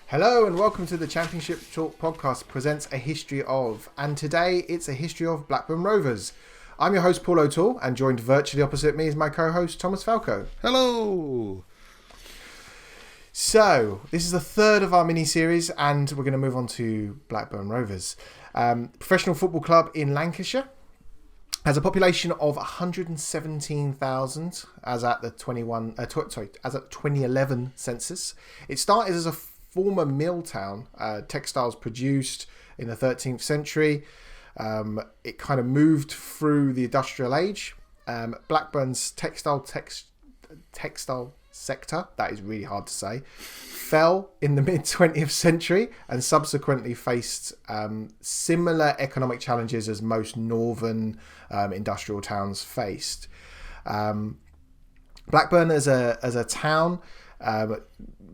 Hello and welcome to the Championship Talk podcast presents a history of, and today it's a history of Blackburn Rovers. I'm your host Paul O'Toole and joined virtually opposite me is my co-host Thomas Falco. Hello! So, this is the third of our mini-series and we're going to move on to Blackburn Rovers. Professional football club in Lancashire. Has a population of 117,000 as at the 2011 census. It started as a former mill town, textiles produced in the 13th century. It kind of moved through the industrial age. Blackburn's textile sector, that is really hard to say, fell in the mid-20th century and subsequently faced similar economic challenges as most northern industrial towns faced. Blackburn as a town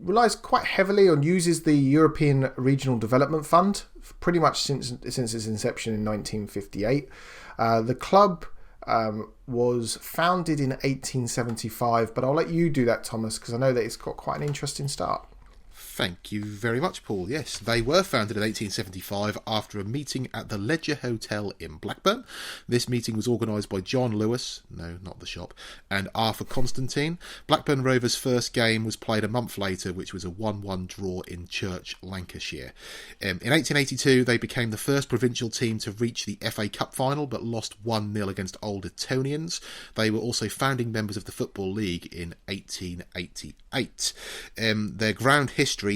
relies quite heavily on uses the European Regional Development Fund pretty much since its inception in 1958. The club was founded in 1875, but I'll let you do that, Thomas, because I know that it's got quite an interesting start. Thank you very much, Paul. Yes, they were founded in 1875 after a meeting at the Ledger Hotel in Blackburn. This meeting was organised by John Lewis, no, not the shop, and Arthur Constantine. Blackburn Rovers' first game was played a month later, which was a 1-1 draw in Church, Lancashire. In 1882, they became the first provincial team to reach the FA Cup final, but lost 1-0 against Old Etonians. They were also founding members of the Football League in 1888. Their ground history,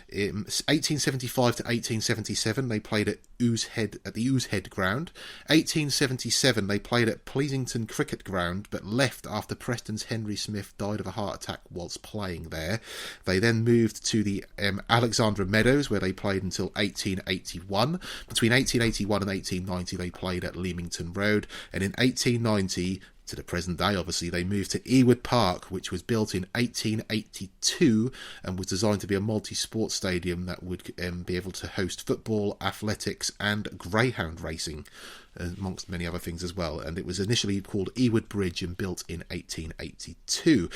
in 1875 to 1877 they played at the Oosehead ground. 1877 they played at Pleasington Cricket Ground but left after Preston's Henry Smith died of a heart attack whilst playing there. They then moved to the Alexandra Meadows where they played until 1881. Between 1881 and 1890 they played at Leamington Road, and in 1890 to the present day, obviously, they moved to Ewood Park, which was built in 1882 and was designed to be a multi-sport stadium that would be able to host football, athletics and greyhound racing, amongst many other things as well. And it was initially called Ewood Bridge and built in 1882.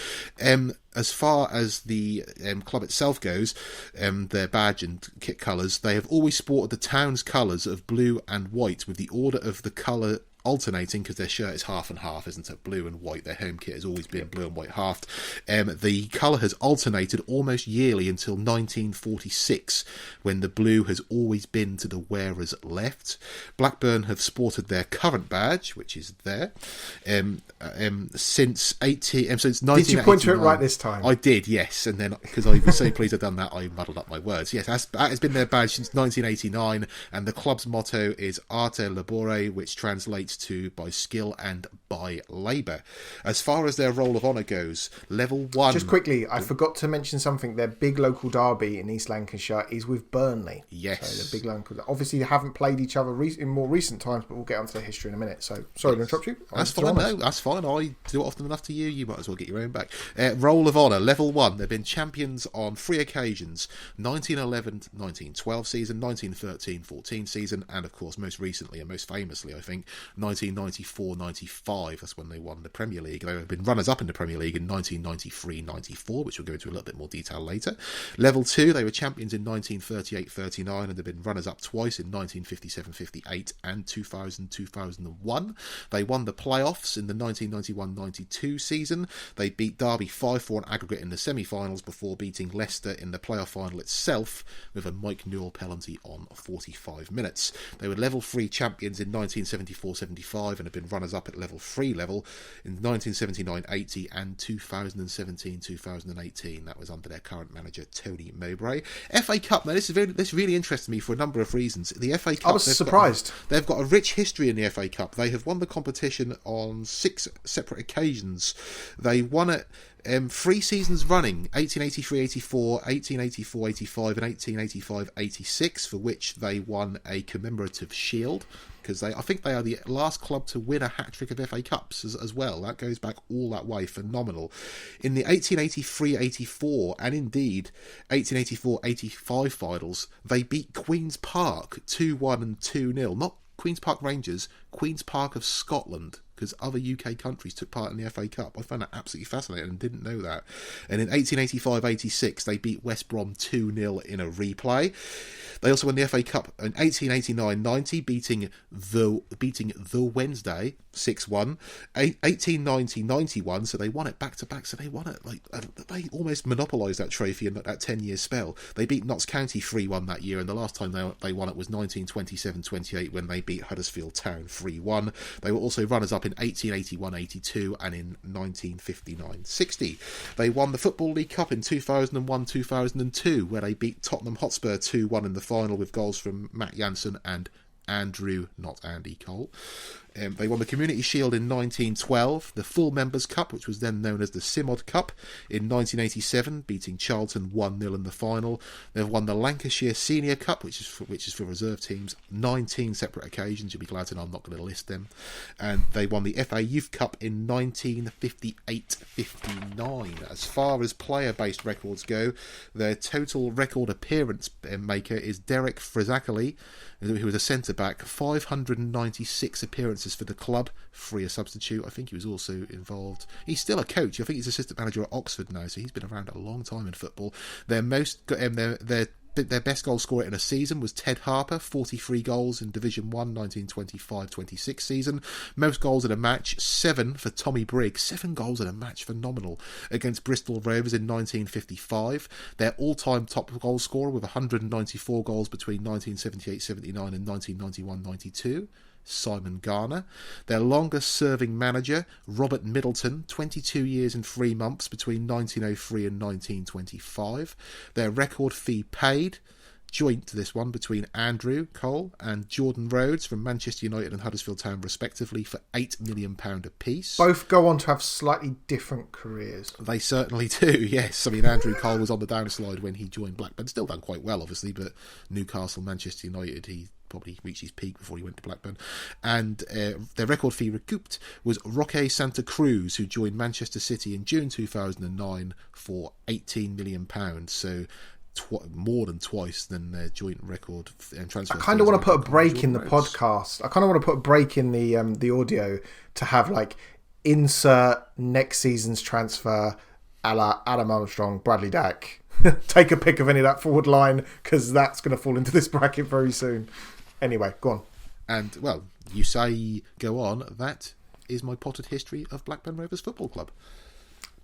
As far as the club itself goes, their badge and kit colours, they have always sported the town's colours of blue and white, with the order of the colour alternating because their shirt is half and half, isn't it? Blue and white. Their home kit has always been blue and white halved. The colour has alternated almost yearly until 1946, when the blue has always been to the wearer's left. Blackburn have sported their current badge, which is there, since 1989. Did you point to it right this time? I did, yes. And then, because I was so pleased I'd done that, I muddled up my words. Yes, that has been their badge since 1989, and the club's motto is Arte Labore, which translates to by skill and by labour. As far as their roll of honour goes, level 1... Just quickly, I forgot to mention something. Their big local derby in East Lancashire is with Burnley. Yes. So the big local... Obviously, they haven't played each other in more recent times, but we'll get onto the history in a minute. So, sorry to interrupt you. That's fine, no, that's fine. I do it often enough to you. You might as well get your own back. Roll of honour, level 1. They've been champions on 3 occasions. 1911-1912 season, 1913-14 season, and of course, most recently and most famously, I think, 1994-95, that's when they won the Premier League. They have been runners-up in the Premier League in 1993-94, which we'll go into a little bit more detail later. Level 2, they were champions in 1938-39, and they've been runners-up twice in 1957-58 and 2000-2001. They won the playoffs in the 1991-92 season. They beat Derby 5-4 on aggregate in the semi-finals before beating Leicester in the playoff final itself with a Mike Newell penalty on 45 minutes. They were level 3 champions in 1974-75 and have been runners-up at level 3 level in 1979-80 and 2017-2018. That was under their current manager, Tony Mowbray. FA Cup, now this really interests me for a number of reasons. The FA Cup... I was surprised. They've got a rich history in the FA Cup. They have won the competition on 6 separate occasions. They won it 3 seasons running, 1883-84, 1884-85 and 1885-86, for which they won a commemorative shield, because I think they are the last club to win a hat-trick of FA Cups as well. That goes back all that way. Phenomenal. In the 1883-84 and indeed 1884-85 finals, they beat Queen's Park 2-1 and 2-0. Not Queen's Park Rangers, Queen's Park of Scotland. because other UK countries took part in the FA Cup. I found that absolutely fascinating and didn't know that. And in 1885-86, they beat West Brom 2-0 in a replay. They also won the FA Cup in 1889-90, beating the Wednesday 6-1. 1890-91, so they won it back to back. So they won it they almost monopolised that trophy in that 10-year spell. They beat Notts County 3-1 that year, and the last time they won it was 1927-28 when they beat Huddersfield Town 3-1. They were also runners-up in 1881-82 and in 1959-60. They won the Football League Cup in 2001-2002, where they beat Tottenham Hotspur 2-1 in the final with goals from Matt Jansen and Andrew, not Andy Cole. They won the Community Shield in 1912, the Full Members Cup, which was then known as the Simod Cup, in 1987, beating Charlton 1-0 in the final. They've won the Lancashire Senior Cup, which is for reserve teams, 19 separate occasions. You'll be glad to know I'm not going to list them. And they won the FA Youth Cup in 1958-59. As far as player-based records go, their total record appearance maker is Derek Frizakali, who was a centre-back, 596 appearances for the club, free a substitute. I think he was also involved. He's still a coach. I think he's assistant manager at Oxford now, so he's been around a long time in football. Their best goal scorer in a season was Ted Harper, 43 goals in Division 1, 1925-26 season. Most goals in a match, 7 for Tommy Briggs. 7 goals in a match, phenomenal, against Bristol Rovers in 1955. Their all-time top goal scorer with 194 goals between 1978-79 and 1991-92. Simon Garner. Their longest serving manager, Robert Middleton, 22 years and 3 months between 1903 and 1925. Their record fee paid, joint to this one, between Andrew Cole and Jordan Rhodes from Manchester United and Huddersfield Town respectively, for £8 million apiece. Both go on to have slightly different careers. They certainly do, yes. I mean, Andrew Cole was on the downslide when he joined Blackburn. Still done quite well, obviously, but Newcastle, Manchester United, he probably reached his peak before he went to Blackburn. And their record fee recouped was Roque Santa Cruz, who joined Manchester City in June 2009 for £18 million. So more than twice than their joint record and transfer. I kind of want to put a break in the podcast. I kind of want to put a break in the audio to have like insert next season's transfer a la Adam Armstrong, Bradley Dack. Take a pick of any of that forward line, because that's going to fall into this bracket very soon. Anyway, go on. And, well, you say go on. That is my potted history of Blackburn Rovers Football Club.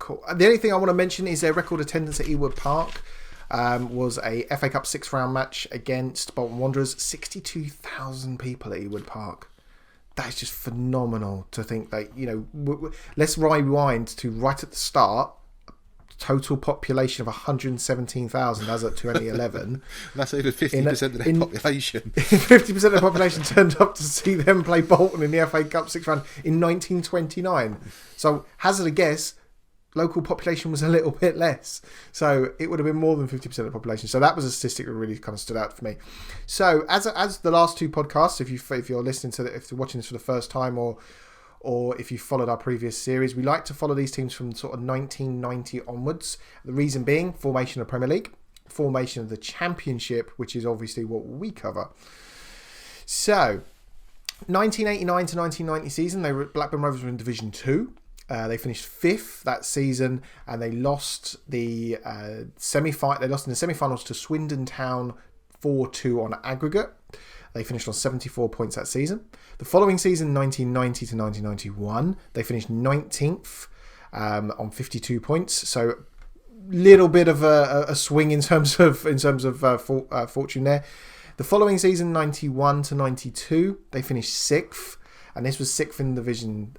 Cool. The only thing I want to mention is their record attendance at Ewood Park was a FA Cup 6th round match against Bolton Wanderers. 62,000 people at Ewood Park. That is just phenomenal to think that, let's rewind to right at the start. Total population of 117,000 as of 2011. That's over 50% of their population. 50% of the population turned up to see them play Bolton in the FA Cup 6th round in 1929. So, hazard a guess, local population was a little bit less. So, it would have been more than 50% of the population. So, that was a statistic that really kind of stood out for me. So, as the last two podcasts, if you're listening to if you're watching this for the first time, or if you followed our previous series, we like to follow these teams from sort of 1990 onwards. The reason being, formation of Premier League, formation of the Championship, which is obviously what we cover. So, 1989 to 1990 season, Blackburn Rovers were in Division 2. They finished 5th that season, and they lost the semi-final. They lost in the semi-finals to Swindon Town 4-2 on aggregate. They finished on 74 points that season. The following season, 1990 to 1991, they finished 19th on 52 points. So, little bit of a swing in terms of fortune there. The following season, 91 to 92, they finished 6th, and this was 6th in Division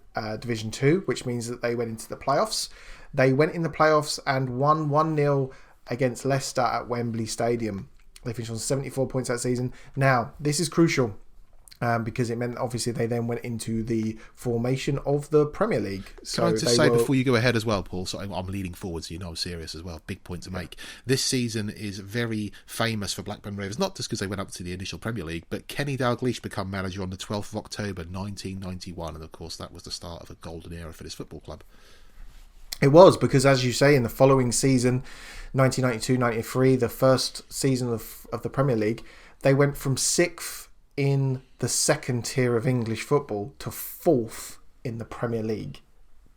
2, which means that they went into the playoffs. They went in the playoffs and won 1-0 against Leicester at Wembley Stadium. They finished on 74 points that season. Now, this is crucial because it meant, obviously, they then went into the formation of the Premier League. So Can I just say before you go ahead as well, Paul, so I'm leading forward, so you know I'm serious as well. Big point to make. This season is very famous for Blackburn Rovers, not just because they went up to the initial Premier League, but Kenny Dalglish became manager on the 12th of October 1991, and of course that was the start of a golden era for this football club. It was, because as you say, in the following season, 1992-93, the first season of the Premier League, they went from 6th in the second tier of English football to 4th in the Premier League.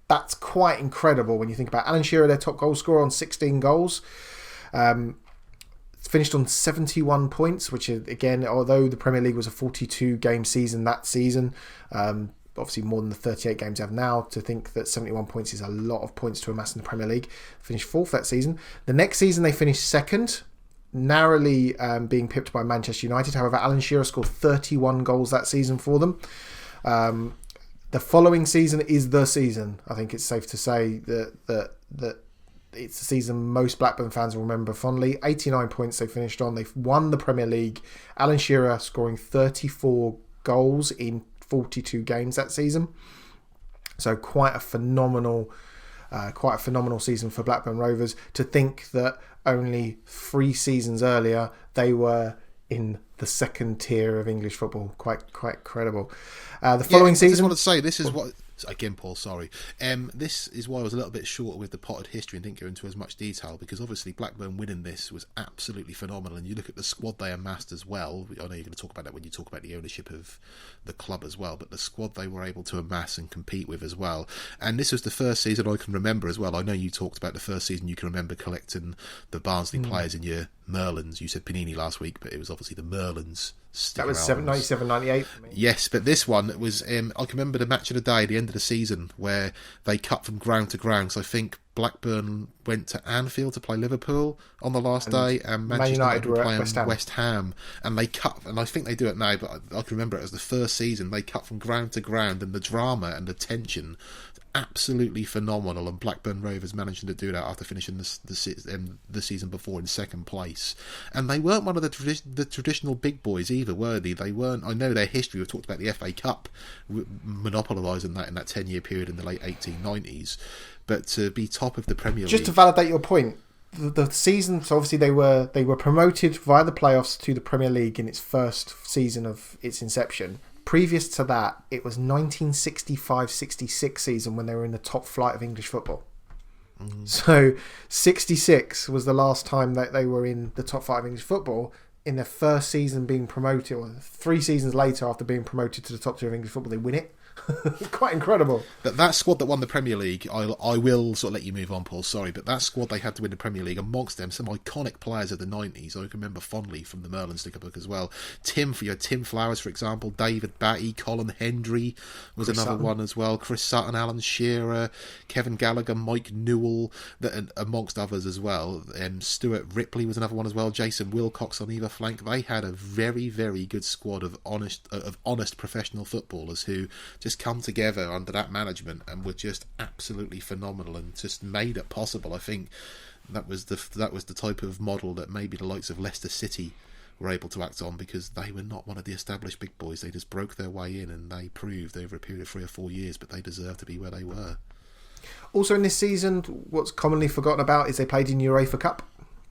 That's quite incredible when you think about Alan Shearer, their top goal scorer, on 16 goals. Finished on 71 points, which is, again, although the Premier League was a 42-game season that season, obviously more than the 38 games they have now, to think that 71 points is a lot of points to amass in the Premier League. Finished fourth that season. The next season they finished second, narrowly being pipped by Manchester United. However, Alan Shearer scored 31 goals that season for them. The following season is the season. I think it's safe to say that it's the season most Blackburn fans will remember fondly. 89 points they finished on. They've won the Premier League. Alan Shearer scoring 34 goals in 42 games that season. So quite a phenomenal season for Blackburn Rovers. To think that only 3 seasons earlier they were in the second tier of English football. Quite credible. The following season, I just want to say this is what. Again, Paul, sorry. This is why I was a little bit short with the potted history and didn't go into as much detail, because obviously Blackburn winning this was absolutely phenomenal. And you look at the squad they amassed as well. I know you're going to talk about that when you talk about the ownership of the club as well, but the squad they were able to amass and compete with as well. And this was the first season I can remember as well. I know you talked about the first season you can remember collecting the Barnsley players in your Merlins. You said Panini last week, but it was obviously the Merlins. That was 97, 98 for me. Yes, but this one was, I can remember the match of the day, the end of the season, where they cut from ground to ground. So I think Blackburn went to Anfield to play Liverpool on the last day, and Manchester United were playing West Ham. And they cut, and I think they do it now, but I can remember it as the first season, they cut from ground to ground, and the drama and the tension, absolutely phenomenal. And Blackburn Rovers managing to do that after finishing the season before in second place. And they weren't one of the traditional big boys either, were they? They weren't. I know their history. We've talked about the FA Cup monopolising that in that 10-year period in the late 1890s. But to be top of the Premier League, just to validate your point, the season. So obviously they were promoted via the playoffs to the Premier League in its first season of its inception. Previous to that, it was 1965-66 season when they were in the top flight of English football. So 66 was the last time that they were in the top flight of English football. In their first season being promoted, or 3 seasons later after being promoted to the top tier of English football, they win it. Quite incredible. But that squad that won the Premier League, I will sort of let you move on, Paul, sorry, but that squad they had to win the Premier League, amongst them some iconic players of the 90s I can remember fondly from the Merlin sticker book as well. Tim Flowers, for example, David Batty, Colin Hendry was Chris another Sutton. one as well, Chris Sutton, Alan Shearer, Kevin Gallagher, Mike Newell, amongst others as well. Stuart Ripley was another one as well, Jason Wilcox on either flank. They had a very, very good squad of honest professional footballers who just come together under that management and were just absolutely phenomenal and just made it possible. I think that was the type of model that maybe the likes of Leicester City were able to act on, because they were not one of the established big boys. They just broke their way in, and they proved over a period of 3 or 4 years, but they deserved to be where they were. Also in this season, what's commonly forgotten about is they played in UEFA Cup.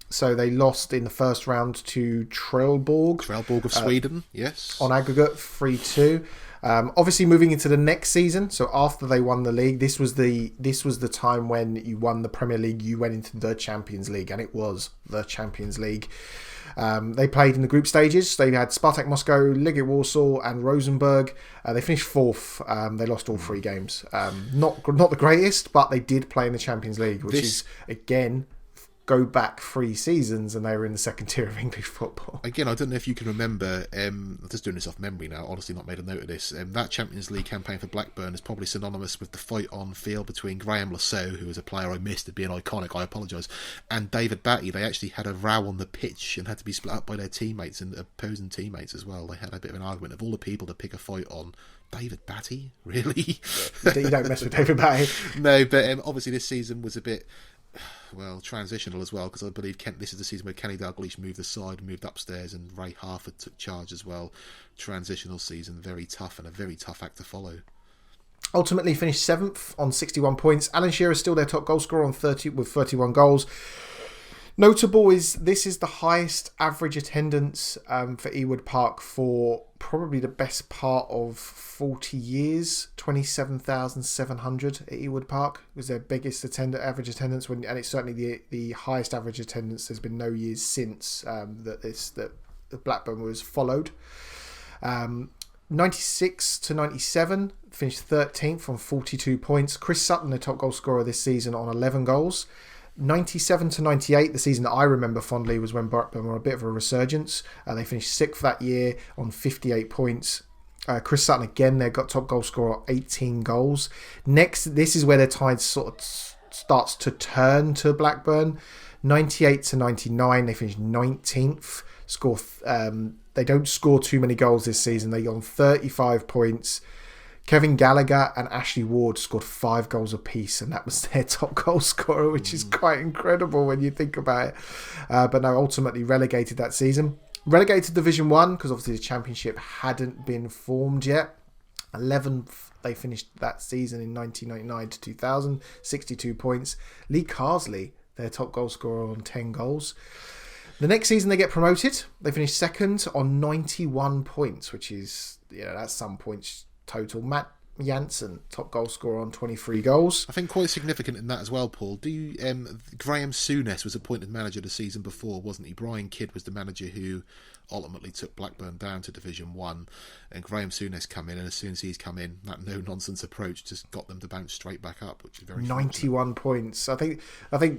So they lost in the first round to Trelleborg of Sweden, yes, on aggregate 3-2. Obviously, moving into the next season, so after they won the league, this was the time when you won the Premier League. You went into the Champions League, and it was the Champions League. They played in the group stages. They had Spartak Moscow, Legia Warsaw, and Rosenborg. They finished fourth. They lost all 3 games. Not the greatest, but they did play in the Champions League, which is again. Go back 3 seasons and they were in the second tier of English football. Again, I don't know if you can remember, I'm just doing this off memory now, honestly not made a note of this, that Champions League campaign for Blackburn is probably synonymous with the fight on field between Graham Lasseau, who was a player I missed at being iconic, I apologise, and David Batty. They actually had a row on the pitch and had to be split up by their teammates and opposing teammates as well. They had a bit of an argument. Of all the people to pick a fight on, David Batty? Really? You don't mess with David Batty. No, but obviously this season was a bit... transitional as well, because I believe this is the season where Kenny Dalglish moved aside, moved upstairs, and Ray Harford took charge as well. Transitional season, very tough, and a very tough act to follow. Ultimately finished 7th on 61 points. Alan Shearer is still their top goal scorer with 31 goals. Notable is this is the highest average attendance for Ewood Park for probably the best part of 40 years. 27,700 at Ewood Park was their biggest average attendance, and it's certainly the highest average attendance. There's been no years since that Blackburn was followed. 96 to 97, finished 13th on 42 points. Chris Sutton, the top goal scorer this season, on 11 goals. 97 to 98, the season that I remember fondly, was when Blackburn were a bit of a resurgence. They finished 6th that year on 58 points. Chris Sutton, again, they got top goal scorer, 18 goals. Next, this is where their tide sort of starts to turn to Blackburn. 98 to 99, they finished 19th. They don't score too many goals this season. They got on 35 points. Kevin Gallagher and Ashley Ward scored 5 goals apiece, and that was their top goal scorer, which is quite incredible when you think about it. But no, ultimately relegated that season. Relegated to Division 1 because obviously the Championship hadn't been formed yet. 11th, they finished that season in 1999 to 2000, 62 points. Lee Carsley, their top goal scorer, on 10 goals. The next season they get promoted. They finish 2nd on 91 points, which is, that's some points total. Matt Jansen, top goal scorer, on 23 goals. I think quite significant in that as well, Paul. Graham Souness was appointed manager the season before, wasn't he? Brian Kidd was the manager who ultimately took Blackburn down to Division 1, and Graham Souness come in, and as soon as he's come in, that no-nonsense approach just got them to bounce straight back up, which is very 91 points. I think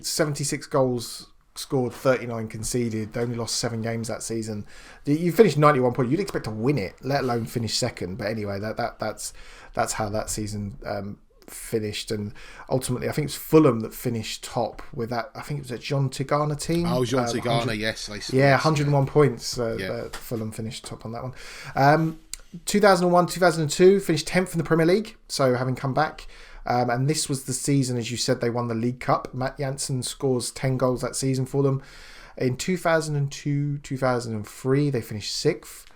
76 goals scored, 39 conceded. They only lost 7 games that season. You finished 91 points. You'd expect to win it, let alone finish second. But anyway, that's how that season finished. And ultimately, I think it's Fulham that finished top with that. I think it was a John Tigana team. Oh, John Tigana, yes. 101 points. Fulham finished top on that one. 2001, 2002, finished 10th in the Premier League. So having come back. And this was the season, as you said, they won the League Cup. Matt Jansen scores 10 goals that season for them. In 2002, 2003, they finished 6th.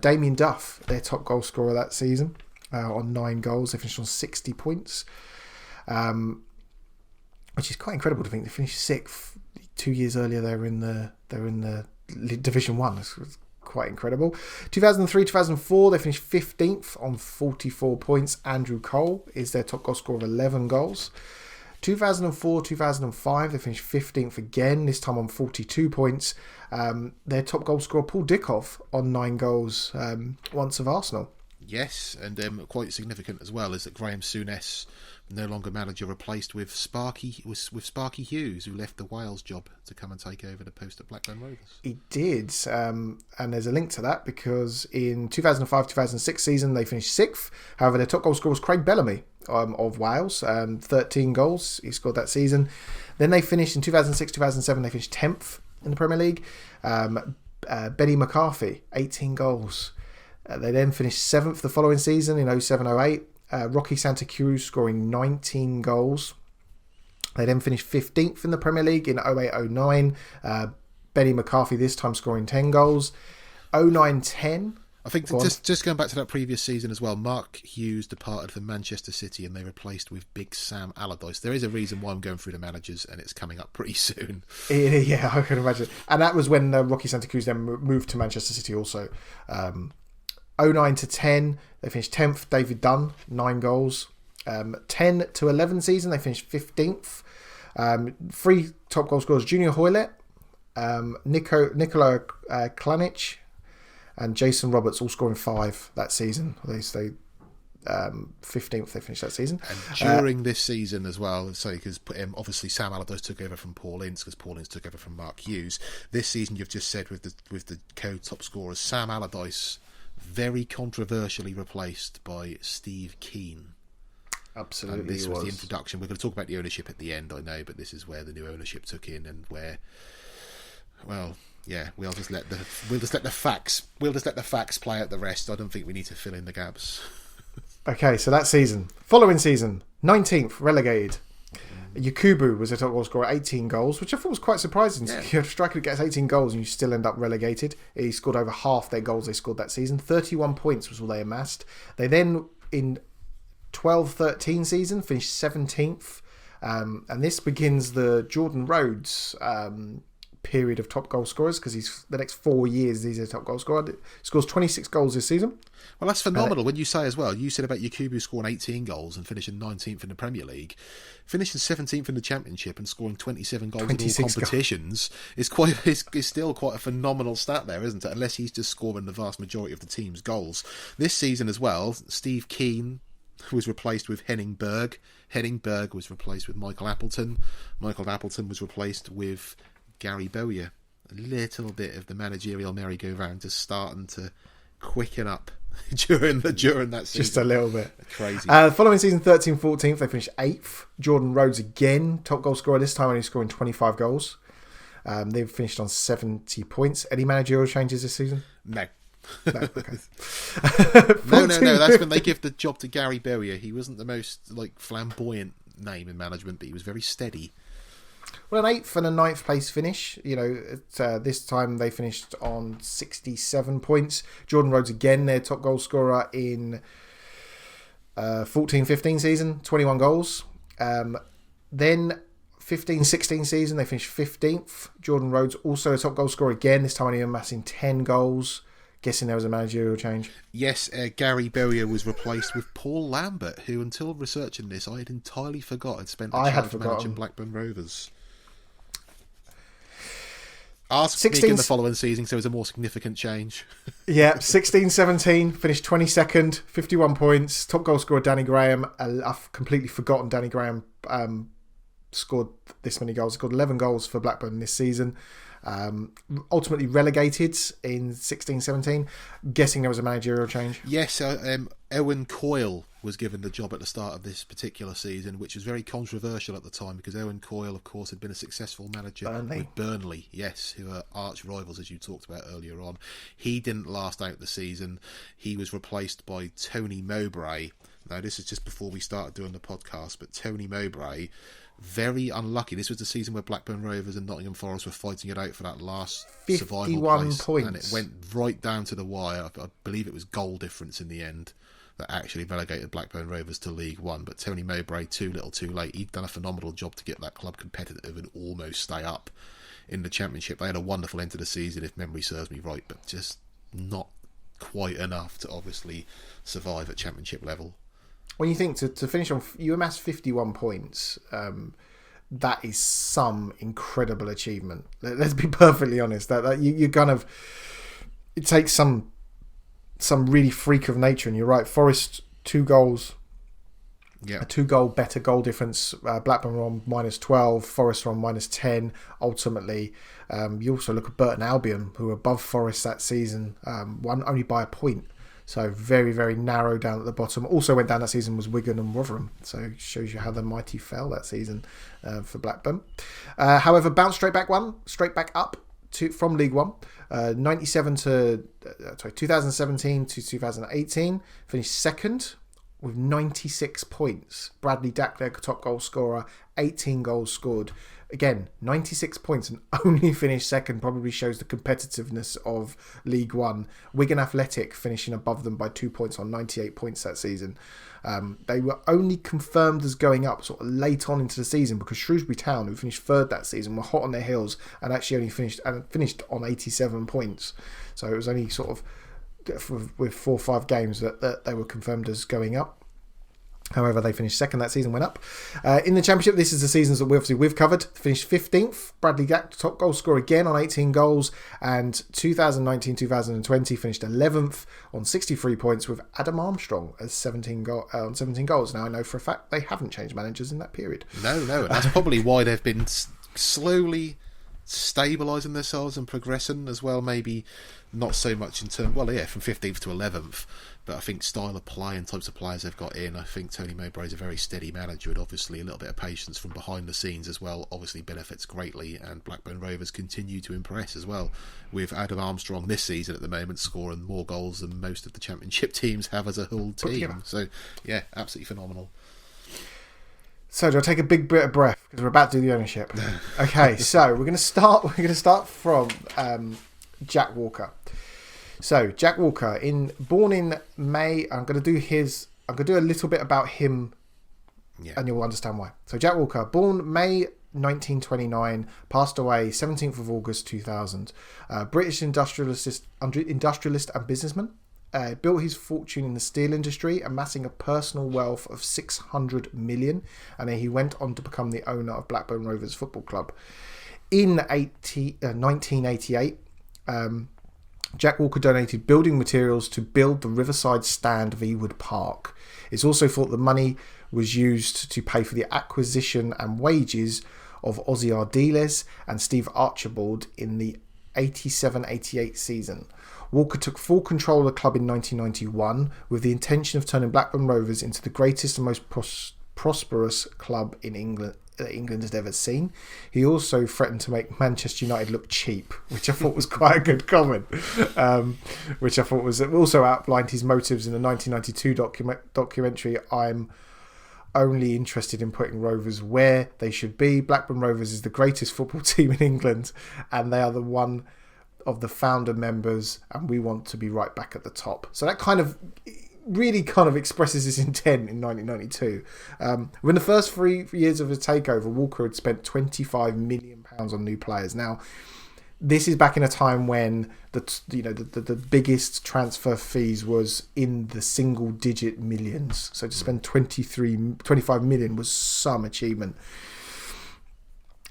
Damien Duff, their top goal scorer that season, on 9 goals. They finished on 60 points, which is quite incredible to think they finished 6th. 2 years earlier, they were in the Division 1. It's quite incredible. 2003, 2004, they finished 15th on 44 points. Andrew Cole is their top goal scorer of 11 goals. 2004, 2005, they finished 15th again, this time on 42 points. Their top goal scorer, Paul Dickov, on 9 goals, once of Arsenal. Yes, and quite significant as well is that Graham Souness, no longer manager, replaced with Sparky Hughes, who left the Wales job to come and take over the post at Blackburn Rovers. He did, and there's a link to that because in 2005-2006 season they finished 6th. However, their top goal scorer was Craig Bellamy of Wales, 13 goals he scored that season. Then they finished in 2006-2007, they finished 10th in the Premier League. Benny McCarthy, 18 goals. They then finished 7th the following season in 07-08. Rocky Santa Cruz scoring 19 goals. They then finished 15th in the Premier League in 08-09. Benny McCarthy this time scoring 10 goals. 09-10. I think just going back to that previous season as well, Mark Hughes departed from Manchester City and they replaced with Big Sam Allardyce. There is a reason why I'm going through the managers and it's coming up pretty soon. Yeah, I can imagine. And that was when Rocky Santa Cruz then moved to Manchester City also. 09-10, they finished 10th. David Dunn, 9 goals. 10-11 season, they finished 15th. 3 top goal scorers: Junior Hoylett, Nikola Klanic, and Jason Roberts, all scoring 5 that season. They 15th they finished that season. And during this season as well, because obviously Sam Allardyce took over from Paul Ince, because Paul Ince took over from Mark Hughes. This season, you've just said with the co-top scorers, Sam Allardyce very controversially replaced by Steve Keane. Absolutely, and this was the introduction. We're going to talk about the ownership at the end, I know, but this is where the new ownership took in, and where, well, yeah, we'll just let the facts play out the rest. I don't think we need to fill in the gaps. Okay, so that season, following season, 19th, relegated. Yakubu was a top goal scorer, 18 goals, which I thought was quite surprising. Yeah. You have a striker that gets 18 goals and you still end up relegated. He scored over half their goals they scored that season. 31 points was all they amassed. They then, in 12-13 season, finished 17th. And this begins the Jordan Rhodes period of top goal scorers because he's the next 4 years he's a top goal scorer. Scores 26 goals this season. Well, that's phenomenal. When you say as well, you said about Yakubu scoring 18 goals and finishing 19th in the Premier League, finishing 17th in the Championship and scoring 27 goals in all competitions is still quite a phenomenal stat there, isn't it? Unless he's just scoring the vast majority of the team's goals. This season as well, Steve Keane was replaced with Henning Berg. Henning Berg was replaced with Michael Appleton. Michael Appleton was replaced with Gary Bowyer. A little bit of the managerial merry-go-round just starting to quicken up during that season. Just a little bit. Crazy. Following season 13-14, they finished 8th. Jordan Rhodes again, top goal scorer, this time only scoring 25 goals. They finished on 70 points. Any managerial changes this season? No. No, okay. No. That's when they give the job to Gary Bowyer. He wasn't the most flamboyant name in management, but he was very steady. Well, an 8th and a 9th place finish. This time they finished on 67 points. Jordan Rhodes again, their top goal scorer in 14-15 season, 21 goals. Then 15-16 season, they finished 15th. Jordan Rhodes also a top goal scorer again, this time only amassing 10 goals. Guessing there was a managerial change. Yes, Gary Bowyer was replaced with Paul Lambert, who, until researching this, I had entirely forgot had spent a chance managing Blackburn Rovers. Ask Nick in the following season, so it was a more significant change. Yeah, 16-17, finished 22nd, 51 points. Top goal scorer Danny Graham. I've completely forgotten Danny Graham scored this many goals. He scored 11 goals for Blackburn this season. Ultimately relegated in 16-17. Guessing there was a managerial change. Yes, Owen Coyle was given the job at the start of this particular season, which was very controversial at the time because Owen Coyle, of course, had been a successful manager with Burnley, yes, who are arch rivals, as you talked about earlier on. He didn't last out the season. He was replaced by Tony Mowbray. Now, this is just before we started doing the podcast, but Tony Mowbray, very unlucky. This was the season where Blackburn Rovers and Nottingham Forest were fighting it out for that last survival place. Points. And it went right down to the wire. I believe it was goal difference in the end that actually relegated Blackburn Rovers to League One. But Tony Mowbray, too little too late. He'd done a phenomenal job to get that club competitive and almost stay up in the Championship. They had a wonderful end to the season, if memory serves me right, but just not quite enough to obviously survive at Championship level. When you think to finish on, you amass 51 points, that is some incredible achievement. Let's be perfectly honest. That you kind of, it takes some really freak of nature. And you're right, Forest 2 goals, a 2-goal better goal difference. Blackburn were on -12, Forest were on -10. Ultimately, you also look at Burton Albion, who were above Forest that season, won only by a point. So very, very narrow down at the bottom. Also went down that season was Wigan and Rotherham. So it shows you how the mighty fell that season for Blackburn. However, bounced straight back up from League One. 2017 to 2018. Finished second with 96 points. Bradley Dack, their top goal scorer, 18 goals scored. Again, 96 points and only finished second probably shows the competitiveness of League One. Wigan Athletic finishing above them by 2 points on 98 points that season. They were only confirmed as going up sort of late on into the season because Shrewsbury Town, who finished third that season, were hot on their heels and actually only finished on 87 points. So it was only sort of with 4 or 5 games that they were confirmed as going up. However, they finished second that season, went up. In the Championship, this is the seasons that we've covered. Finished 15th. Bradley Dack, top goal scorer again on 18 goals. And 2019-2020 finished 11th on 63 points with Adam Armstrong as 17 goals. Now, I know for a fact they haven't changed managers in that period. No. And that's probably why they've been slowly stabilising themselves and progressing as well. Maybe not so much in terms, from 15th to 11th. But I think style of play and types of players they've got in, I think Tony Mowbray is a very steady manager, and obviously a little bit of patience from behind the scenes as well obviously benefits greatly, and Blackburn Rovers continue to impress as well, with Adam Armstrong this season at the moment scoring more goals than most of the Championship teams have as a whole team. So yeah, absolutely phenomenal. So do I take a big bit of breath because we're about to do the ownership? Okay, so we're going to start from Jack Walker. So Jack Walker, born in May. I'm going to do a little bit about him, and you'll understand why. So Jack Walker, born May 1929, passed away 17th of August 2000. British industrialist and businessman. Built his fortune in the steel industry, amassing a personal wealth of 600 million, and he went on to become the owner of Blackburn Rovers Football Club. In 1988, Jack Walker donated building materials to build the Riverside stand of Ewood Park. It's also thought the money was used to pay for the acquisition and wages of Ozzy Ardiles and Steve Archibald in the 87-88 season. Walker took full control of the club in 1991 with the intention of turning Blackburn Rovers into the greatest and most prosperous club in England that England has ever seen. He also threatened to make Manchester United look cheap, which I thought was quite a good comment, which I thought was also outlined his motives in the 1992 documentary I'm Only Interested in Putting Rovers Where They Should Be. Blackburn Rovers is the greatest football team in England, and they are the one of the founder members, and we want to be right back at the top. So that really expresses his intent in 1992. Within the first 3 years of his takeover, Walker had spent £25 million on new players. Now, this is back in a time when the biggest transfer fees was in the single digit millions. So to spend 25 million was some achievement.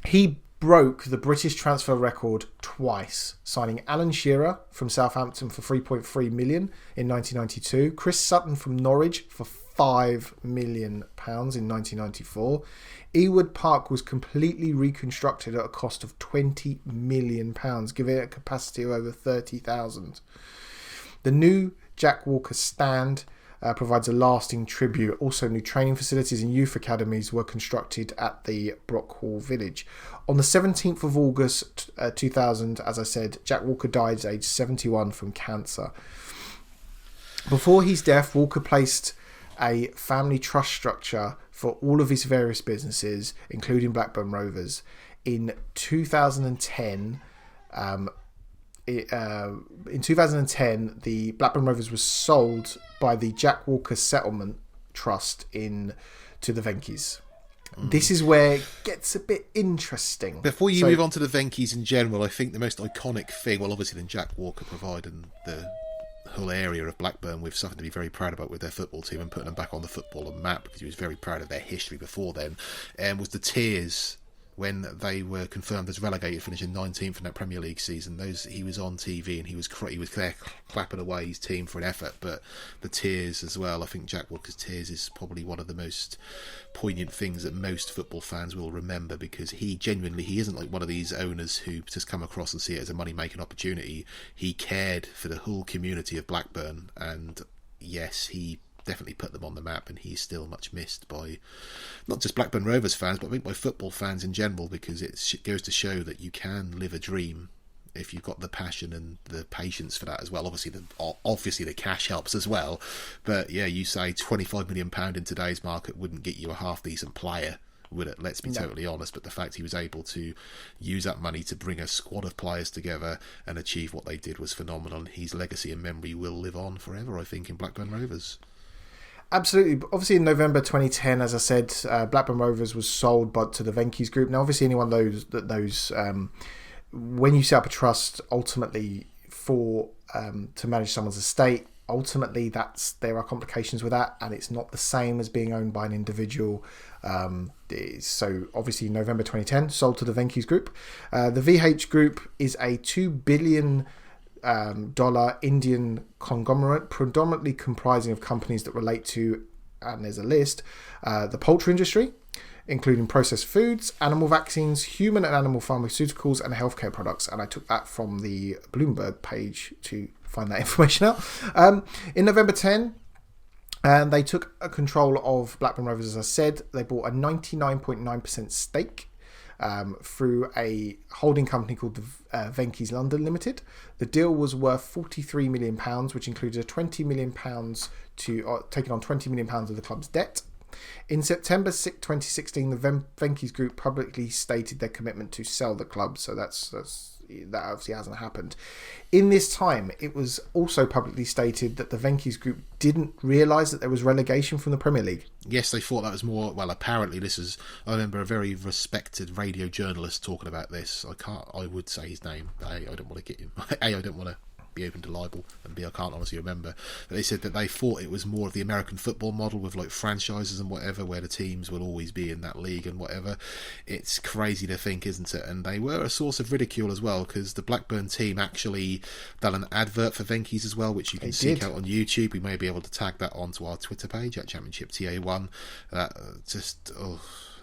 He broke the British transfer record twice, signing Alan Shearer from Southampton for £3.3 million in 1992, Chris Sutton from Norwich for £5 million in 1994. Ewood Park was completely reconstructed at a cost of £20 million, giving it a capacity of over 30,000. The new Jack Walker stand provides a lasting tribute. Also, new training facilities and youth academies were constructed at the Brockhall village. On the 17th of August 2000, as I said, Jack Walker died at age 71 from cancer. Before his death, Walker placed a family trust structure for all of his various businesses, including Blackburn Rovers. In 2010, the Blackburn Rovers was sold by the Jack Walker Settlement Trust to the Venkies. This is where it gets a bit interesting. Before you move on to the Venkies in general, I think the most iconic thing, well, obviously then Jack Walker providing the whole area of Blackburn with something to be very proud about with their football team and putting them back on the football map, because he was very proud of their history before then, was the tears when they were confirmed as relegated, finishing 19th in that Premier League season. He was on TV and he was there clapping away his team for an effort, but the tears as well. I think Jack Walker's tears is probably one of the most poignant things that most football fans will remember, because he isn't like one of these owners who just come across and see it as a money-making opportunity. He cared for the whole community of Blackburn, and yes, he definitely put them on the map, and he's still much missed by not just Blackburn Rovers fans, but I think by football fans in general, because it goes to show that you can live a dream if you've got the passion and the patience for that as well. Obviously the cash helps as well, but yeah, you say £25 million in today's market wouldn't get you a half decent player, would it? Let's be totally honest. But the fact he was able to use that money to bring a squad of players together and achieve what they did was phenomenal. His legacy and memory will live on forever, I think, in Blackburn Rovers. Absolutely. Obviously, in November 2010, as I said, Blackburn Rovers was sold to the Venkies Group. Now, obviously, anyone knows when you set up a trust, ultimately to manage someone's estate, ultimately there are complications with that, and it's not the same as being owned by an individual. So, obviously, November 2010, sold to the Venkies Group. The VH Group is a $2 billion Indian conglomerate, predominantly comprising of companies that relate to, and there's a list, the poultry industry, including processed foods, animal vaccines, human and animal pharmaceuticals, and healthcare products. And I took that from the Bloomberg page to find that information out. In November 10, and they took control of Blackburn Rovers, as I said. They bought a 99.9% stake through a holding company called the Venkies London Limited. The deal was worth £43 million, which included a £20 million taking on £20 million of the club's debt. In September 2016, the Venkies Group publicly stated their commitment to sell the club. So that's that obviously hasn't happened. In this time, it was also publicly stated that the Venky's group didn't realise that there was relegation from the Premier League. Yes, they thought that was more... Well, apparently I remember a very respected radio journalist talking about this. I would say his name. I don't want to get him... I don't want to be open to libel, and B, I can't honestly remember. But they said that they thought it was more of the American football model with like franchises and whatever, where the teams will always be in that league and whatever. It's crazy to think, isn't it? And they were a source of ridicule as well, because the Blackburn team actually done an advert for Venky's as well, which you can seek out on YouTube. We may be able to tag that onto our Twitter page at Championship TA1.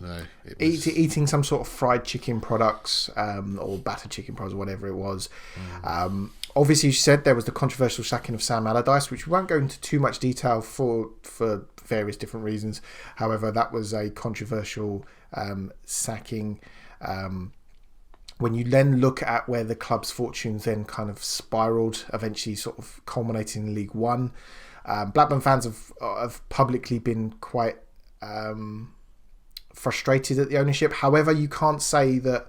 No, eating some sort of fried chicken products or battered chicken products, whatever it was. Obviously, you said there was the controversial sacking of Sam Allardyce, which we won't go into too much detail for various different reasons. However, that was a controversial sacking. When you then look at where the club's fortunes then kind of spiralled, eventually sort of culminating in League One, Blackburn fans have publicly been quite frustrated at the ownership. However, you can't say that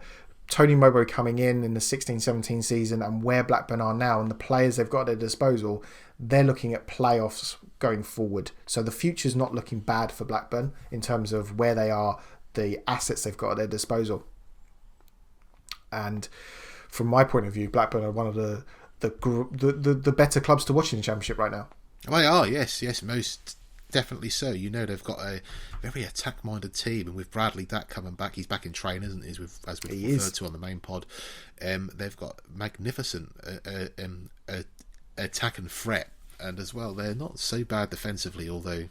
Tony Mowbray coming in the 16-17 season and where Blackburn are now and the players they've got at their disposal, they're looking at playoffs going forward. So the future's not looking bad for Blackburn in terms of where they are, the assets they've got at their disposal. And from my point of view, Blackburn are one of the better clubs to watch in the Championship right now. They are, yes, most definitely so. You know, they've got a very attack-minded team, and with Bradley Dack coming back, he's back in training, isn't he? As we've referred to on the main pod. They've got magnificent attack and threat, and as well, they're not so bad defensively, although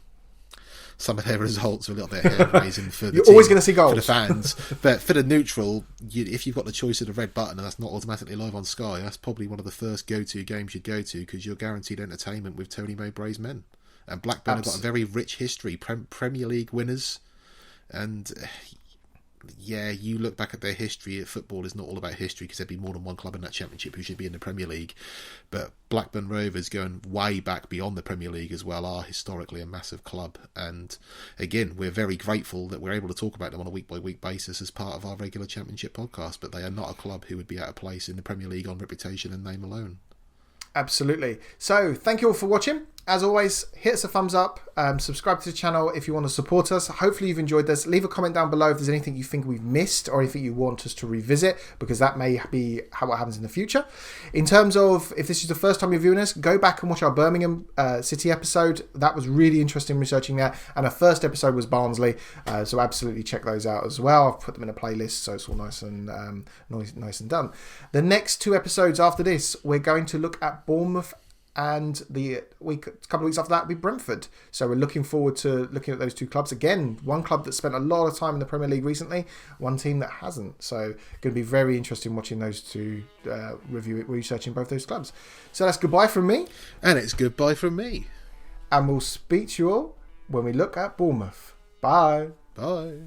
some of their results are a little bit hair-raising for the You're team, always going to see goals for the fans. But for the neutral, if you've got the choice of the red button and that's not automatically live on Sky, that's probably one of the first go-to games you'd go to, because you're guaranteed entertainment with Tony Mowbray's men. And Blackburn have got a very rich history, Premier League winners, and you look back at their history. Football is not all about history, because there'd be more than one club in that Championship who should be in the Premier League. But Blackburn Rovers, going way back beyond the Premier League as well, are historically a massive club. And again, we're very grateful that we're able to talk about them on a week-by-week basis as part of our regular Championship podcast. But they are not a club who would be out of place in the Premier League on reputation and name alone. Absolutely. So thank you all for watching. As always, hit us a thumbs up, subscribe to the channel if you want to support us. Hopefully you've enjoyed this. Leave a comment down below if there's anything you think we've missed or anything you want us to revisit, because that may be what happens in the future. In terms of, if this is the first time you're viewing us, go back and watch our Birmingham City episode. That was really interesting researching that. And our first episode was Barnsley, so absolutely check those out as well. I've put them in a playlist, so it's all nice and nice and done. The next two episodes after this, we're going to look at Bournemouth, and a couple of weeks after that will be Brentford. So we're looking forward to looking at those two clubs. Again, one club that spent a lot of time in the Premier League recently, one team that hasn't. So going to be very interesting watching those two, researching both those clubs. So that's goodbye from me. And it's goodbye from me. And we'll speak to you all when we look at Bournemouth. Bye. Bye.